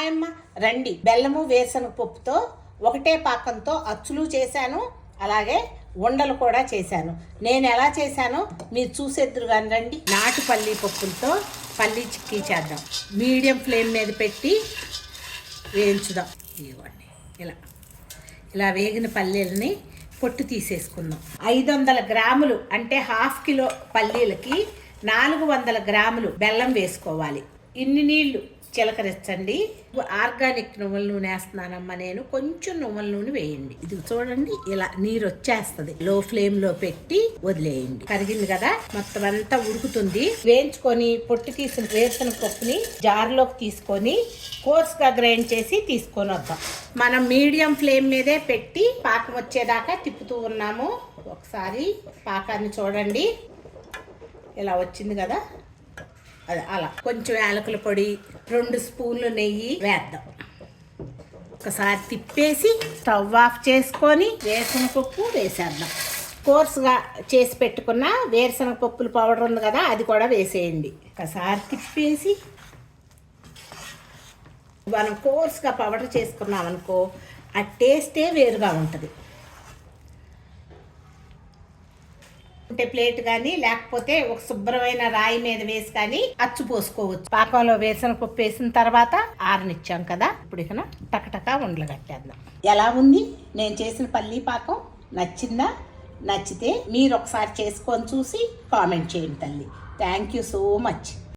హాయమ్మ రండి. బెల్లము వేరుశనగ పప్పుతో ఒకటే పాకంతో అచ్చులు చేశాను, అలాగే ఉండలు కూడా చేశాను. నేను ఎలా చేశానో మీరు చూసేద్దరు కానీ రండి. నాటు పల్లీ పప్పులతో పల్లీ చిక్కీ చేద్దాం. మీడియం ఫ్లేమ్ మీద పెట్టి వేయించుదాం. ఇవ్వండి ఇలా వేగిన పల్లీలని పొట్టు తీసేసుకుందాం. 500 గ్రాములు అంటే హాఫ్ కిలో పల్లీలకి 400 గ్రాములు బెల్లం వేసుకోవాలి. ఇన్ని నీళ్లు చిలకరించండి. ఆర్గానిక్ నువ్వుల నూనె వేస్తున్నానమ్మా నేను. కొంచెం నువ్వుల నూనె వేయండి. ఇది చూడండి, ఇలా నీరు వచ్చేస్తుంది. లో ఫ్లేమ్ లో పెట్టి వదిలేయండి. కరిగింది కదా, మొత్తం అంతా ఉడుకుతుంది. వేయించుకొని పొట్టు తీసిన వేరుశనగ పప్పుని జార్లోకి తీసుకొని కోర్స్గా గ్రైండ్ చేసి తీసుకొని వద్దాం. మనం మీడియం ఫ్లేమ్ మీదే పెట్టి పాకం వచ్చేదాకా తిప్పుతూ ఉన్నాము. ఒకసారి పాకాన్ని చూడండి, ఇలా వచ్చింది కదా. అది అలా కొంచెం యాలకుల పొడి, 2 స్పూన్లు నెయ్యి వేద్దాం. ఒకసారి తిప్పేసి స్టవ్ ఆఫ్ చేసుకొని వేరుశనగ పప్పు వేసేద్దాం. కోర్సుగా చేసి పెట్టుకున్న వేరుశనగ పప్పుల పౌడర్ ఉంది కదా, అది కూడా వేసేయండి. ఒకసారి తిప్పేసి మనం కోర్సుగా పౌడర్ చేసుకున్నాం అనుకో, ఆ టేస్టే వేరుగా ఉంటుంది. అంటే ప్లేట్ కానీ లేకపోతే ఒక శుభ్రమైన రాయి మీద వేసి కానీ అచ్చు పోసుకోవచ్చు. పాకంలో వేరుశనగ పప్పు వేసిన తర్వాత ఆరనిచ్చాం కదా, ఇప్పుడు ఇక టకటకా ఉండలు కట్టేద్దాం. ఎలా ఉంది నేను చేసిన పల్లీ పాకం? నచ్చిందా? నచ్చితే మీరు ఒకసారి చేసుకొని చూసి కామెంట్ చేయండి తల్లి. Thank you so much.